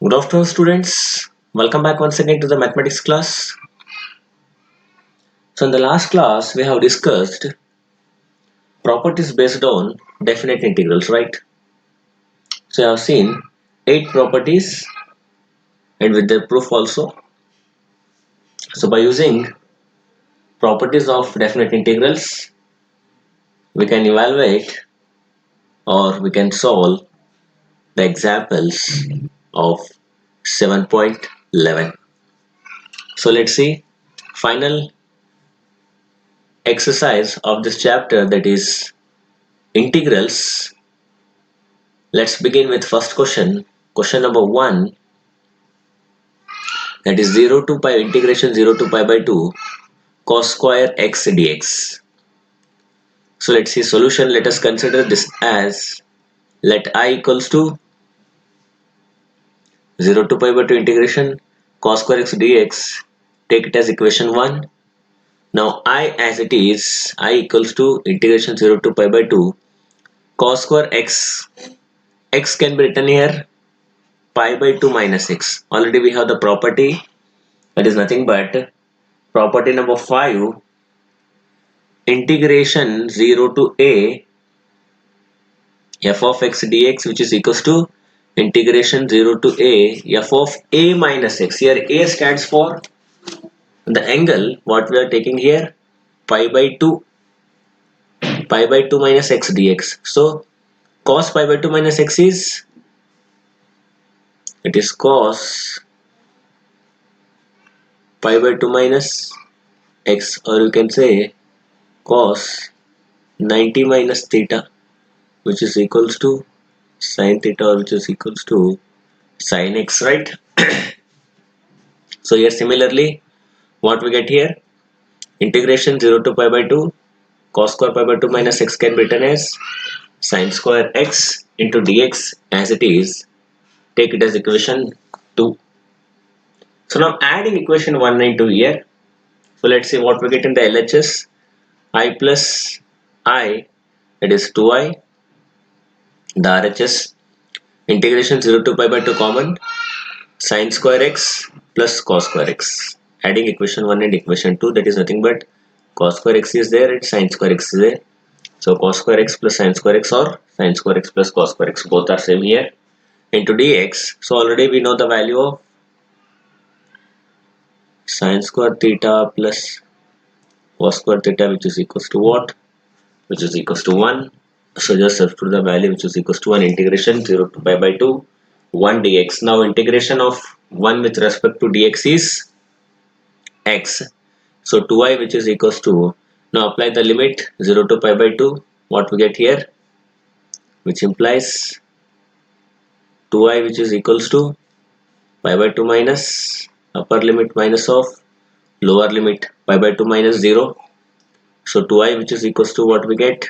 Good afternoon, students. Welcome back once again to the mathematics class. So, in the last class, we have discussed properties based on definite integrals, right? So, I have seen 8 properties and with their proof also. So, by using properties of definite integrals, we can evaluate or we can solve the examples of 7.11. So, let's see final exercise of this chapter, that is integrals. Let's begin with first question. Question number 1, that is 0 to pi integration 0 to pi by 2 cos square x dx. So let's see solution. Let us consider this as, let I equals to 0 to pi by 2 integration cos square x dx. Take it as equation 1. Now I, as it is, I equals to integration 0 to pi by 2 cos square x. X can be written here pi by 2 minus x. Already we have the property, that is nothing but property number 5, integration 0 to a f of x dx, which is equals to integration 0 to a f of a minus x. Here a stands for the angle what we are taking here, pi by 2, pi by 2 minus x dx. So cos pi by 2 minus x is, it is cos pi by 2 minus x, or you can say cos 90 minus theta, which is equals to sin theta, which is equals to sin x, right? So here similarly what we get here, integration 0 to pi by 2 cos square pi by 2 minus x can be written as sin square x into dx as it is. Take it as equation 2. So now adding equation 1 into here. So let's see what we get in the LHS. I plus I, that is 2i. The RHS, integration 0 to pi by 2 common, sin square x plus cos square x. Adding equation 1 and equation 2, that is nothing but cos square x is there and sin square x is there. So cos square x plus sin square x, or sin square x plus cos square x, both are same here, into dx. So already we know the value of sin square theta plus cos square theta, which is equals to what? Which is equals to 1. So just substitute the value, which is equals to 1, integration 0 to pi by 2 1 dx. Now integration of 1 with respect to dx is x. So 2i, which is equals to, now apply the limit 0 to pi by 2, what we get here, which implies 2i, which is equals to pi by 2 minus upper limit minus of lower limit pi by 2 minus 0. So 2i, which is equals to what we get,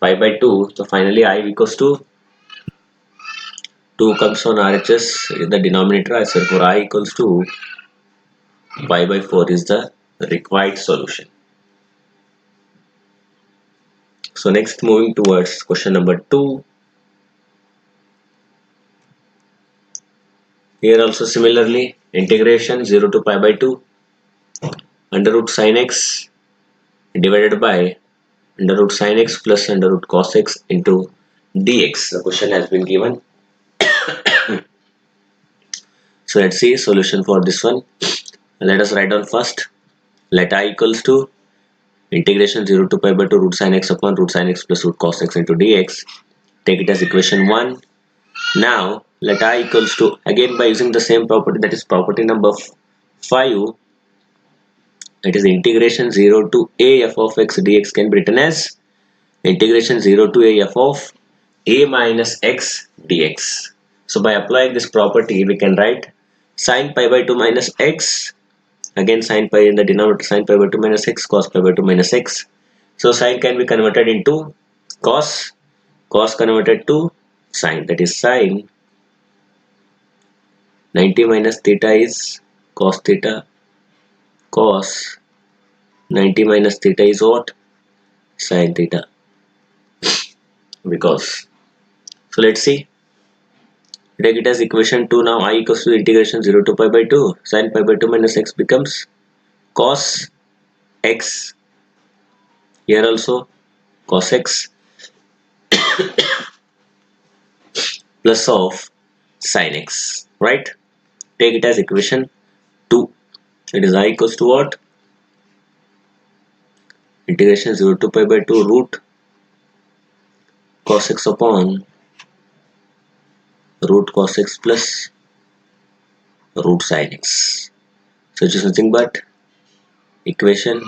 pi by 2. So finally I equals to 2 comes on RHS in the denominator, I said for I equals to pi by 4 is the required solution. So next, moving towards question number 2. Here also similarly, integration 0 to pi by 2 under root sin x divided by under root sin x plus under root cos x into dx. The question has been given. So let's see solution for this one. Let us write down first. Let I equals to integration 0 to pi by 2 root sin x upon root sin x plus root cos x into dx. Take it as equation 1. Now let I equals to, again by using the same property, that is property number 5, it is integration 0 to a f of x dx can be written as integration 0 to a f of a minus x dx. So by applying this property we can write sin pi by 2 minus x, again sin pi in the denominator, sin pi by 2 minus x, cos pi by 2 minus x. So sin can be converted into cos, cos converted to sin, that is sin 90 minus theta is cos theta, cos 90 minus theta is what? Sin theta. Because, so let's see, Take it as equation 2. Now I equals to integration 0 to pi by 2. Sin pi by 2 minus x becomes cos x. Here also cos x plus of sin x. Right? Take it as equation 2. It is I equals to what? Integration 0 to pi by 2 root cos x upon root cos x plus root sin x. So it is nothing but equation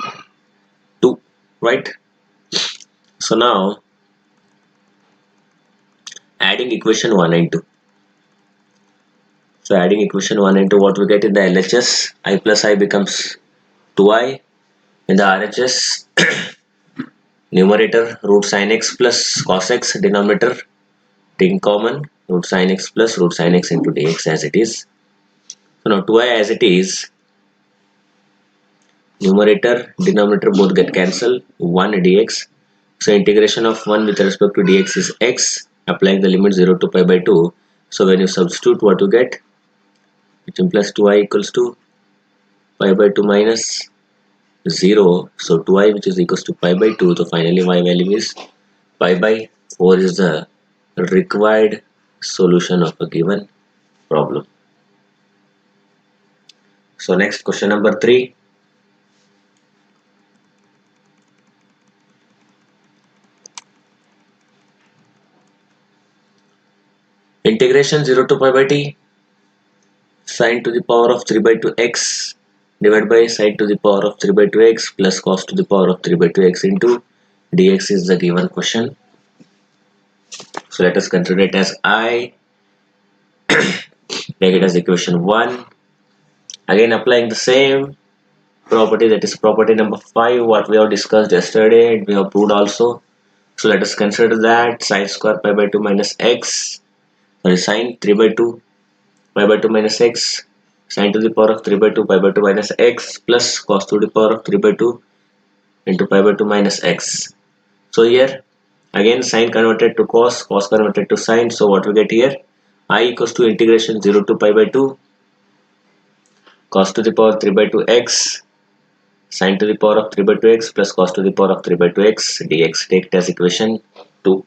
2. Right? So now adding equation 1 and 2. So adding equation 1 and 2, what we get in the LHS, I plus I becomes 2i. In the RHS, numerator root sin x plus cos x, denominator taking common root sin x plus root sin x into dx as it is. So now 2i as it is, numerator, denominator both get cancelled, 1 dx. So integration of 1 with respect to dx is x, applying the limit 0 to pi by 2. So when you substitute, what you get? It implies 2i equals to pi by 2 minus 0. So 2i which is equals to pi by 2. So finally y value is pi by 4 is the required solution of a given problem. So next question number 3. Integration 0 to pi by t sin to the power of 3 by 2 x divided by sin to the power of 3 by 2 x plus cos to the power of 3 by 2 x into dx is the given question. So let us consider it as I, take it as equation 1. Again applying the same property, that is property number 5, what we have discussed yesterday and we have proved also. So let us consider that sin square pi by 2 minus x, sorry, sin 3 by 2 pi by 2 minus x, sin to the power of 3 by 2 pi by 2 minus x plus cos to the power of 3 by 2 into pi by 2 minus x. So here again sin converted to cos, cos converted to sin. So what we get here? I equals to integration 0 to pi by 2 cos to the power 3 by 2 x sin to the power of 3 by 2x plus cos to the power of 3 by 2x dx. Take it as equation 2.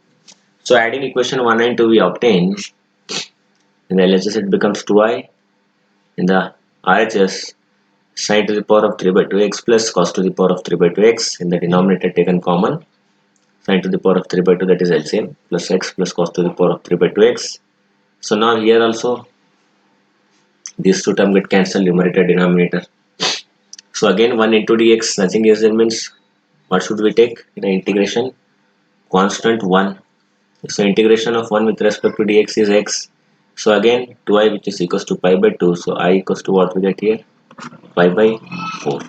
So adding equation 1 and 2 we obtain. In the LHS it becomes 2i. In the RHS, sin to the power of 3 by 2x plus cos to the power of 3 by 2x. In the denominator taken common, sin to the power of 3 by 2, that is LCM, plus x plus cos to the power of 3 by 2x. So now here also these two terms get cancelled, numerator denominator. So again 1 into dx, nothing else means what should we take in the integration? Constant 1. So integration of 1 with respect to dx is x. So again 2i which is equals to pi by 2. So I equals to what we get here? Pi by 4.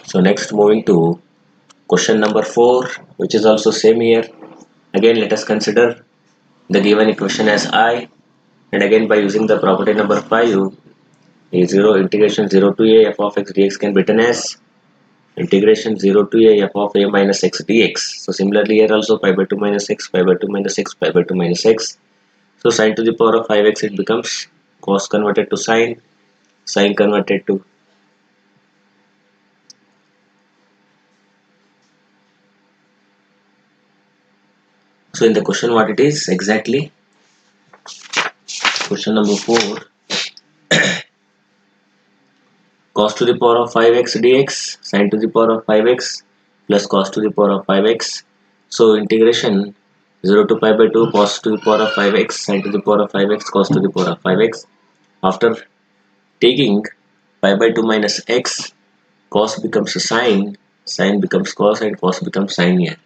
So next moving to question number 4, which is also same here. Again let us consider the given equation as I, and again by using the property number 5, a 0 integration 0 to a f of x dx can be written as integration 0 to a f of a minus x dx. So similarly here also pi by 2 minus x, pi by 2 minus x, pi by 2 minus x. So sin to the power of 5x it becomes cos converted to sin, sin converted to so in the question what it is exactly? Question number 4, cos to the power of 5x dx, sin to the power of 5x plus cos to the power of 5x. So integration 0 to pi by 2 cos to the power of 5x sin to the power of 5x cos to the power of 5x. After taking pi by 2 minus x, cos becomes a sin, sin becomes cos and cos becomes sin here.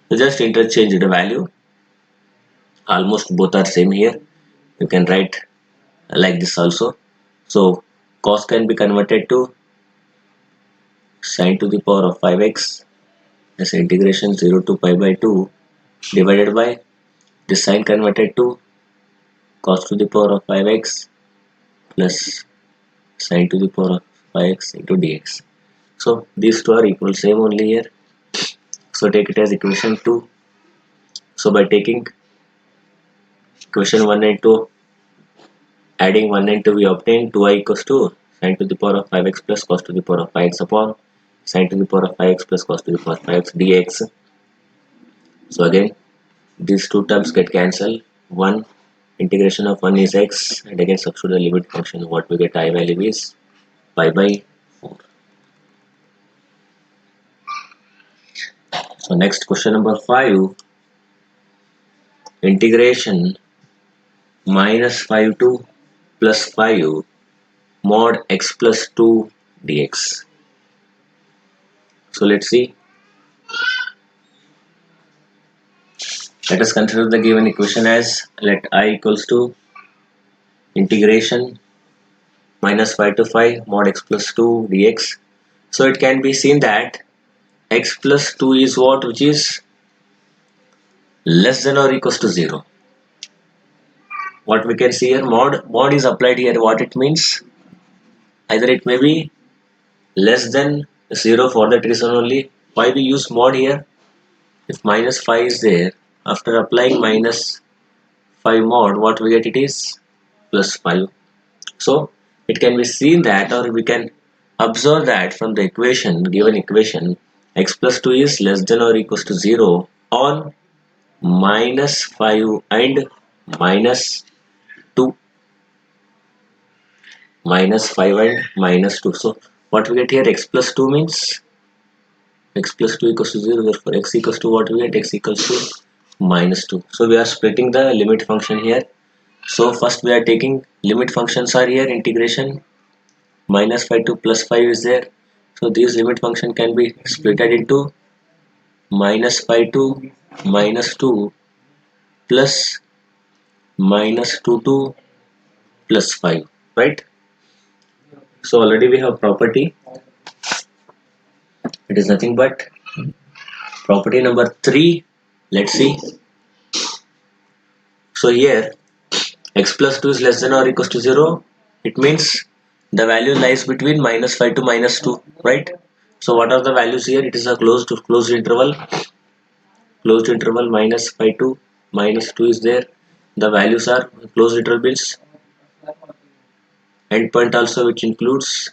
So just interchange the value. Almost both are same here. You can write like this also. So cos can be converted to sin to the power of 5x as integration 0 to pi by 2 divided by this sin converted to cos to the power of 5x plus sin to the power of 5x into dx. So these two are equal, same only here. So take it as equation 2. So by taking equation 1 and 2, adding 1 and 2, we obtain 2i equals to sin to the power of 5x plus cos to the power of 5x upon sin to the power of 5x plus cos to the power of 5x dx. So again, these two terms get cancelled. 1 integration of 1 is x, and again substitute the limit function. What we get, I value is pi by 4. So next, question number 5, integration minus 5 to plus 5 mod x plus 2 dx. So let's see. Let us consider the given equation as, let I equals to integration minus 5 to 5 mod x plus 2 dx. So it can be seen that x plus 2 is what, which is less than or equals to 0. What we can see here, mod is applied here. What it means, either it may be less than 0 for that reason only. Why we use mod here? If minus 5 is there, after applying minus 5 mod, what we get, it is plus 5. So it can be seen that, or we can observe that from the equation, given equation, x plus 2 is less than or equals to 0 on minus 5 and minus 2. Minus 5 and minus 2. So what we get here, x plus 2 means x plus 2 equals to 0. Therefore x equals to what we get, x equals to minus 2. So we are splitting the limit function here. So first we are taking limit functions are here, integration minus 5 to plus 5 is there. So these limit function can be splitted into minus 5 to minus 2 plus minus 2 to plus 5, right? So already we have property. It is nothing but property number 3. Let's see. So here x plus 2 is less than or equals to 0. It means the value lies between minus 5 to minus 2, right? So what are the values here? It is a closed interval. Closed interval minus 5 to minus 2 is there. The values are closed interval means endpoint also, which includes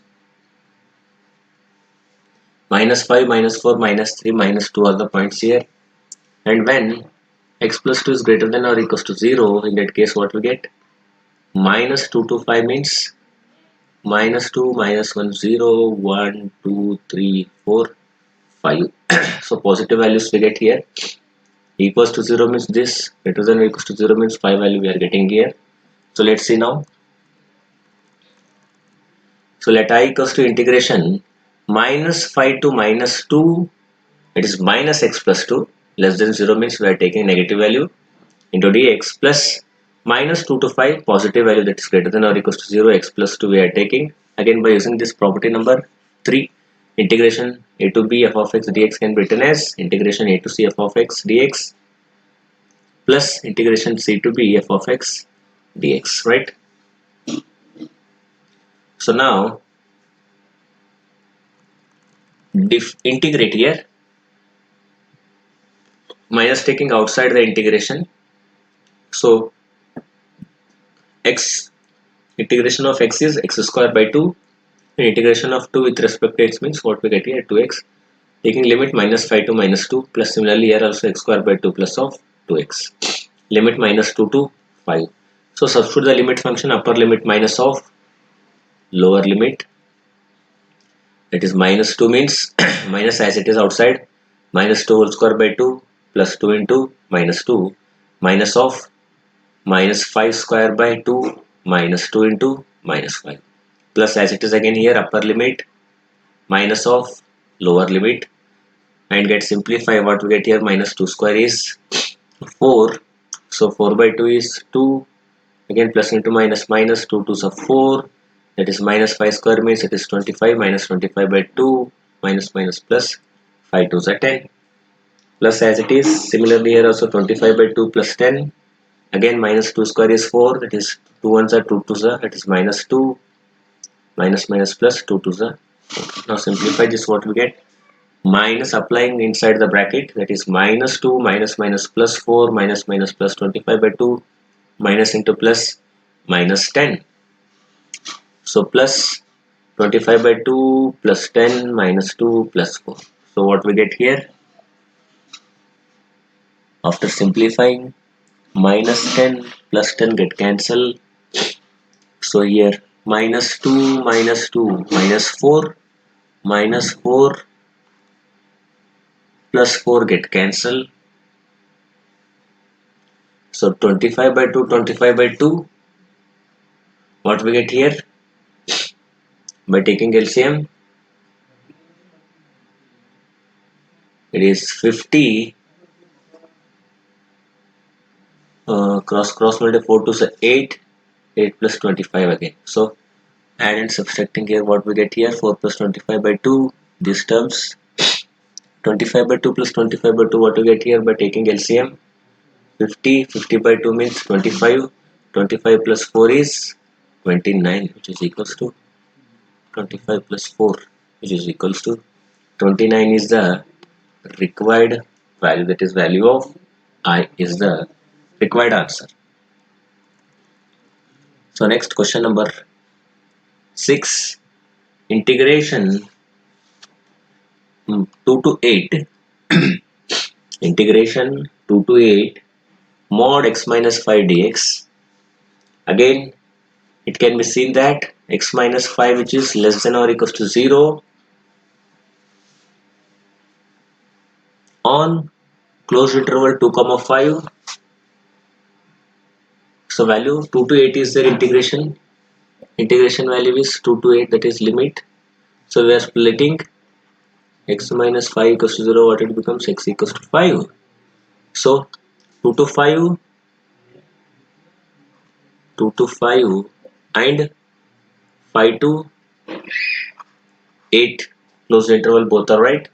minus 5, minus 4, minus 3, minus 2 are the points here. And when x plus 2 is greater than or equals to 0, in that case what we get? Minus 2 to 5 means minus 2, minus 1, 0, 1, 2, 3, 4, 5. So positive values we get here. Equals to 0 means this, greater than or equals to 0 means 5 value we are getting here. So let's see now. So let I equals to integration minus 5 to minus 2, it is minus x plus 2, less than 0 means we are taking negative value, into dx plus minus 2 to 5, positive value, that is greater than or equals to 0, x plus 2 we are taking. Again by using this property number 3, integration a to b f of x dx can be written as integration a to c f of x dx plus integration c to b f of x dx, right? So now integrate here, minus taking outside the integration. So x, integration of x is x square by 2, and integration of 2 with respect to x means what we get here, 2x, taking limit minus 5 to minus 2, plus similarly here also x square by 2 plus of 2x, limit minus 2 to 5. So substitute the limit function, upper limit minus of lower limit, that is minus 2 means minus as it is outside, minus 2 whole square by 2 plus 2 into minus 2, minus of minus 5 square by 2 minus 2 into minus 5, plus as it is again here, upper limit minus of lower limit, and get simplify, what we get here, minus 2 square is 4. So 4 by 2 is 2, again plus into minus, minus 2 2s are 4, that is minus 5 square means it is 25, minus 25 by 2, minus minus plus 5 2s are 10, plus as it is similarly here also 25 by 2 plus 10, again minus 2 square is 4, that is 2 1s are 2 2s are, that is minus 2, minus minus plus 2 2s are 4. Now simplify this, what we get, minus applying inside the bracket, that is minus 2 minus minus plus 4 minus minus plus 25 by 2 minus into plus minus 10. So plus 25 by 2 plus 10 minus 2 plus 4. So what we get here, after simplifying, minus 10 plus 10 get cancelled. So here minus 2 minus 2 minus 4 minus 4 plus 4 get cancelled. So 25 by 2, 25 by 2, what we get here, by taking LCM, it is 50, cross multiply 4 to say 8, 8 plus 25 again. So add and subtracting here, what we get here, 4 plus 25 by 2, these terms, 25 by 2 plus 25 by 2, what we get here by taking LCM, 50, 50 by 2 means 25, 25 plus 4 is 29, which is equals to 25 plus 4, which is equals to 29 is the required value, that is value of I is the required answer. So next question number 6, integration 2 to 8 integration 2 to 8 mod x minus 5 dx. Again it can be seen that x minus 5, which is less than or equals to 0 on closed interval 2 comma 5. So value 2 to 8 is their integration value is 2 to 8, that is limit. So we are splitting x minus 5 equals to 0, what it becomes, x equals to 5. So 2 to 5, 2 to 5 and 5 to 8 closed interval both are right.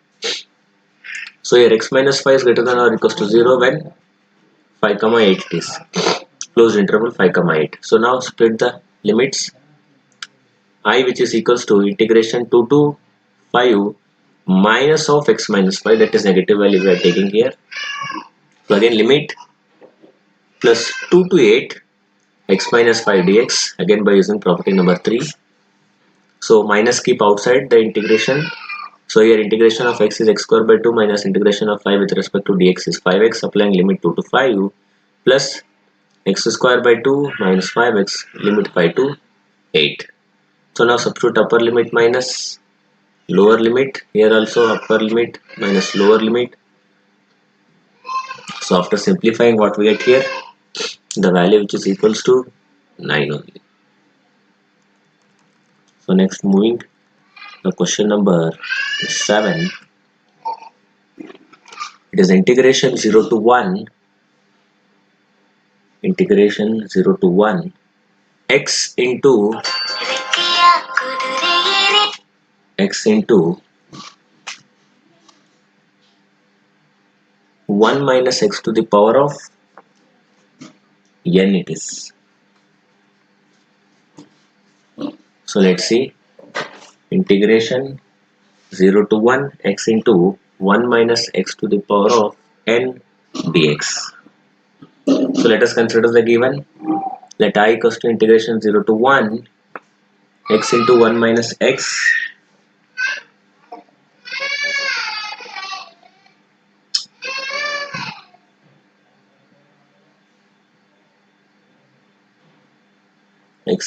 So here x minus 5 is greater than or equals to 0 when 5 comma 8 it is closed interval 5 comma 8. So now split the limits, I which is equals to integration 2 to 5 minus of x minus 5, that is negative value we are taking here. So again limit plus 2 to 8 x minus 5 dx, again by using property number 3. So minus keep outside the integration. So here integration of x is x square by 2 minus integration of 5 with respect to dx is 5x, applying limit 2 to 5 plus x square by 2 minus 5x, limit 5 to 8. So now substitute upper limit minus lower limit, here also upper limit minus lower limit. So after simplifying, what we get here, the value which is equals to 9 only. So next moving the question number 7, it is integration 0 to 1 x into 1 minus x to the power of n it is. So let's see, integration 0 to 1 x into 1 minus x to the power of n dx. So let us consider the given. Let I equals to integration 0 to 1 x into 1 minus x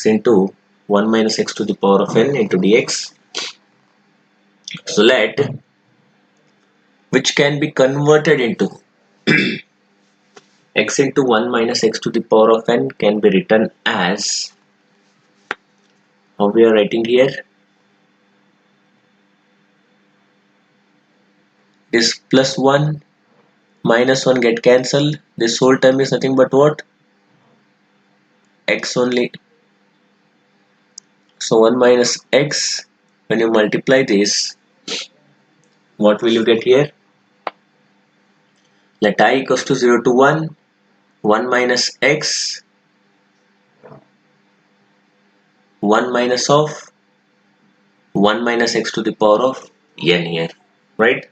into 1 minus x to the power of n into dx. So let which can be converted into x into 1 minus x to the power of n can be written as, how we are writing here, is plus 1 minus 1 get cancelled, this whole term is nothing but what, x only. So 1 minus x, when you multiply this, what will you get here, let I equals to 0 to 1 minus x 1 minus of 1 minus x to the power of n here, right?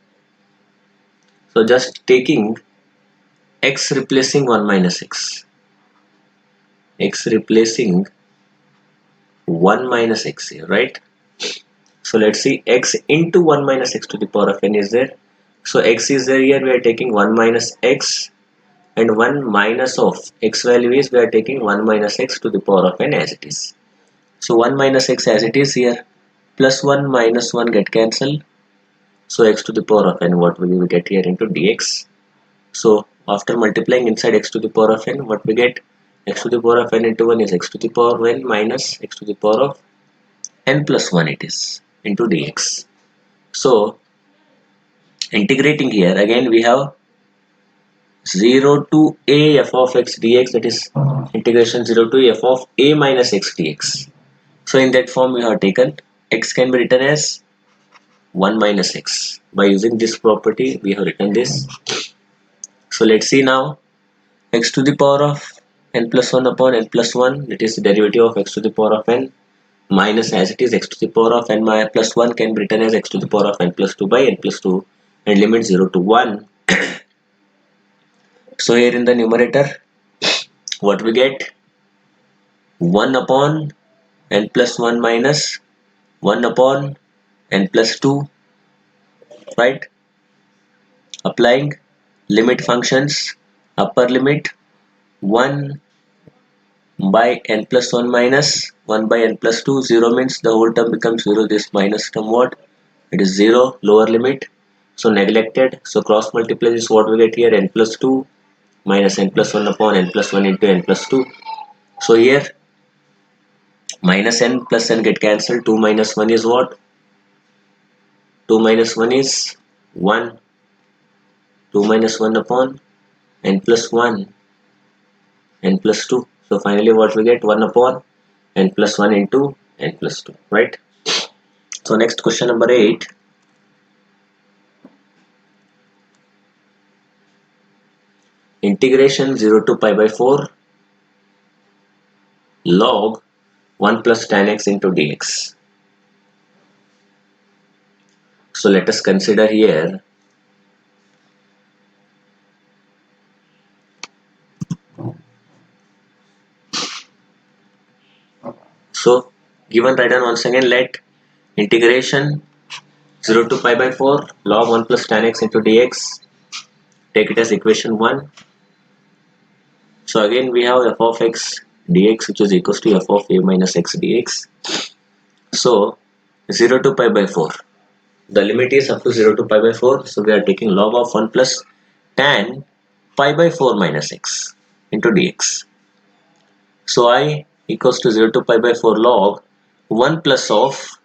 So just taking x replacing 1 minus x replacing 1 minus x here, right? So let's see, x into 1 minus x to the power of n is there. So x is there here, we are taking 1 minus x, and 1 minus of x value is we are taking 1 minus x to the power of n as it is. So 1 minus x as it is here, plus 1 minus 1 get cancelled. So x to the power of n, what will we get here into dx. So after multiplying inside x to the power of n, what we get, x to the power of n into 1 is x to the power of n minus x to the power of n plus 1 it is into dx. So integrating here again we have 0 to a f of x dx, that is integration 0 to f of a minus x dx. So in that form we have taken x can be written as 1 minus x. By using this property we have written this. So let's see now, x to the power of n plus 1 upon n plus 1, that is the derivative of x to the power of n minus as it is x to the power of n plus 1 can be written as x to the power of n plus 2 by n plus 2 and limit 0 to 1. So here in the numerator what we get, 1 upon n plus 1 minus 1 upon n plus 2, right? Applying limit functions, upper limit 1 by n plus 1 minus 1 by n plus 2, 0 means the whole term becomes 0, this minus term what? It is 0, lower limit. So neglected, so cross multiply is what we get here, n plus 2 minus n plus 1 upon n plus 1 into n plus 2. So here minus n plus n get cancelled, 2 minus 1 is what? 2 minus 1 is 1, 2 minus 1 upon n plus 1, n plus 2. So finally what we get, 1 upon n plus 1 into n plus 2, right? So next question number 8. Integration 0 to pi by 4 log 1 plus tan x into dx. So let us consider here so given, write down once again, let integration 0 to pi by 4 log 1 plus tan x into dx, take it as equation 1. So again we have f of x dx which is equals to f of a minus x dx. So 0 to pi by 4, the limit is up to 0 to pi by 4, so we are taking log of 1 plus tan pi by 4 minus x into dx. So I equals to 0 to pi by 4 log 1 plus of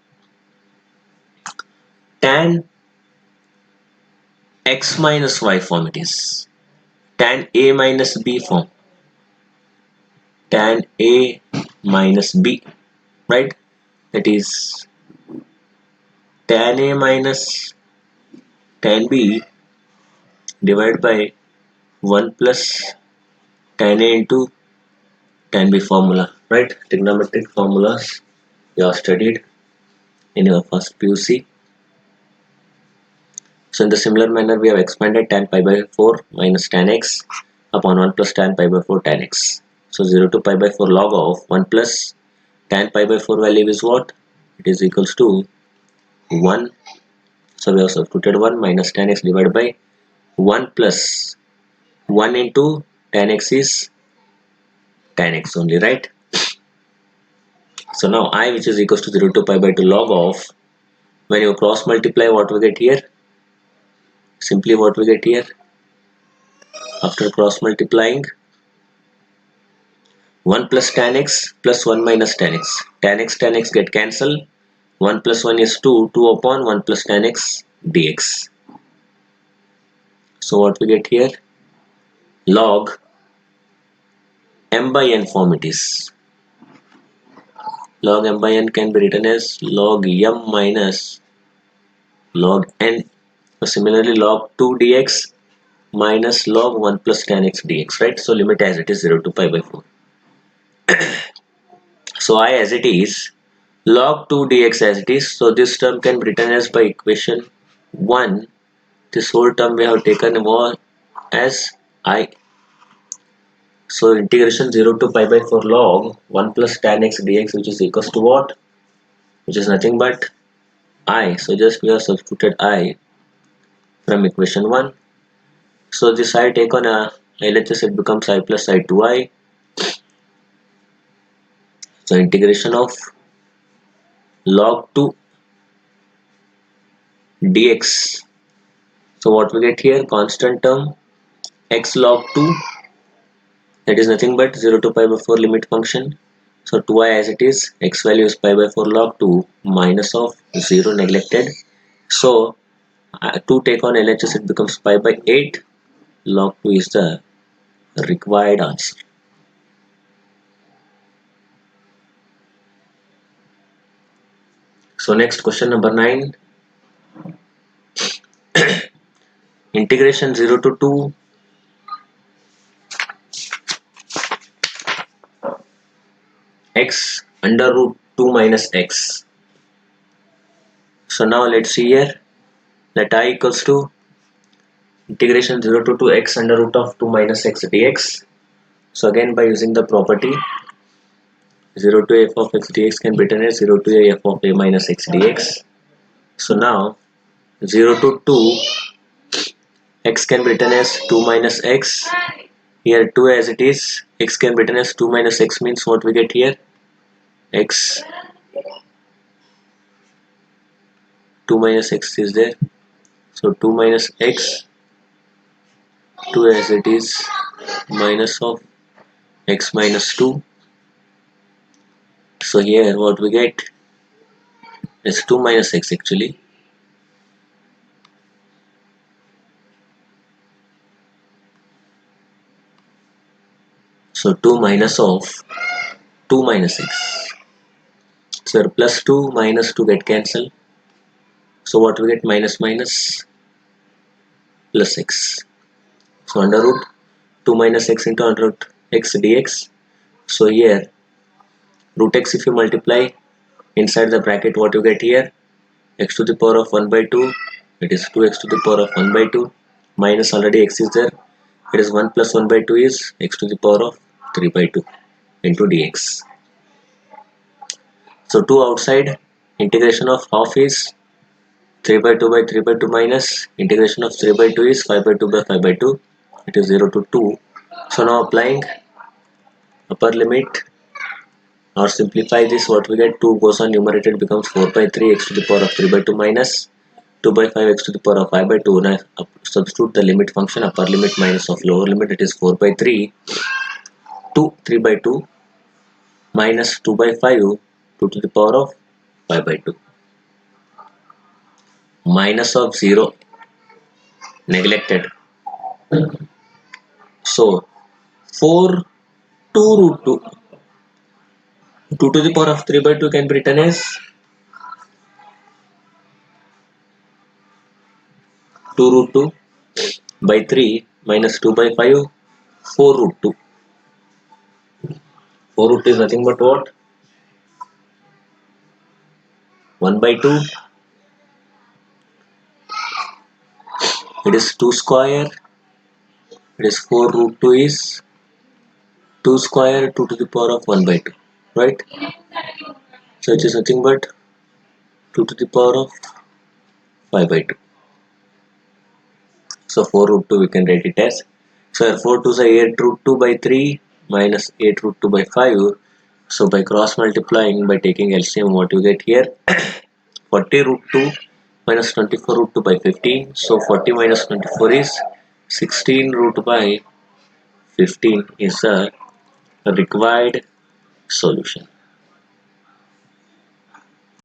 tan x minus y form, it is tan a minus b form, tan a minus b, right? That is tan a minus tan b divided by 1 plus tan a into tan b formula, right? Trigonometric formulas you have studied in your first PUC. So in the similar manner we have expanded tan pi by 4 minus tan x upon 1 plus tan pi by 4 tan x. So 0 to pi by 4 log of 1 plus tan pi by 4 value is what? It is equals to 1. So we have substituted 1 minus tan x divided by 1 plus 1 into tan x is tan x only, right? So now I, which is equals to 0 to pi by 2 log of, when you cross multiply, what we get here? Simply what we get here, after cross multiplying, 1 plus tan x plus 1 minus tan x. Tan x get cancelled. 1 plus 1 is 2, 2 upon 1 plus tan x dx. So what we get here? Log m by n form it is. Log m by n can be written as log m minus log n. So similarly log 2 dx minus log 1 plus tan x dx, right? So limit as it is 0 to pi by 4. So I as it is, log 2 dx as it is. So this term can be written as by equation 1 this whole term we have taken as I. So integration 0 to pi by 4 log 1 plus tan x dx, which is equals to what? Which is nothing but I. So just we have substituted I from equation 1. So this I take on a LHS, it becomes I plus I 2I. So integration of log 2 dx. So what we get here? Constant term x log 2, that is nothing but 0 to pi by 4 limit function. So 2I as it is, x value is pi by 4 log 2 minus of 0 neglected. So 2 take on LHS, it becomes pi by 8 log 2 is the required answer. So next question number 9. Integration 0 to 2 x under root 2 minus x. So now let's see here. Let I equals to integration 0 to 2 x under root of 2 minus x dx. So again, by using the property 0 to f of x dx can be written as 0 to a f of a minus x dx. So now 0 to 2 x can be written as 2 minus x. Here 2 as it is, x can be written as 2 minus x, means what we get here? X, 2 minus x is there. So 2 minus x, 2 as it is, minus of x minus 2. So here what we get is 2 minus x actually. So 2 minus of 2 minus x. So plus 2 minus 2 get cancelled. So what we get? Minus minus plus x. So under root 2 minus x into under root x dx. So here root x, if you multiply inside the bracket, what you get here? X to the power of 1 by 2, it is 2x to the power of 1 by 2, minus already x is there, it is 1 plus 1 by 2 is x to the power of 3 by 2 into dx. So 2 outside, integration of half is 3 by 2 by 3 by 2 minus integration of 3 by 2 is 5 by 2 by 5 by 2, it is 0 to 2. So now applying upper limit or simplify this, what we get? 2 goes on numerator, it becomes 4 by 3 x to the power of 3 by 2 minus 2 by 5 x to the power of 5 by 2. Now substitute the limit function, upper limit minus of lower limit, it is 4 by 3 to 3 by 2 minus 2 by 5 2 to the power of 5 by 2 minus of 0 neglected. So 4 2 root 2, 2 to the power of 3 by 2 can be written as 2 root 2 by 3 minus 2 by 5, 4 root 2. 4 root is nothing but what? 1 by 2, it is 2 square, it is 4 root 2 is 2 square 2 to the power of 1 by 2, right? So it is nothing but 2 to the power of 5 by 2. So 4 root 2 we can write it as, so 4 to say 8 root 2 by 3 minus 8 root 2 by 5. So by cross multiplying, by taking LCM, what you get here? 40 root 2 minus 24 root 2 by 15. So 40 minus 24 is 16 root by 15 is the required solution.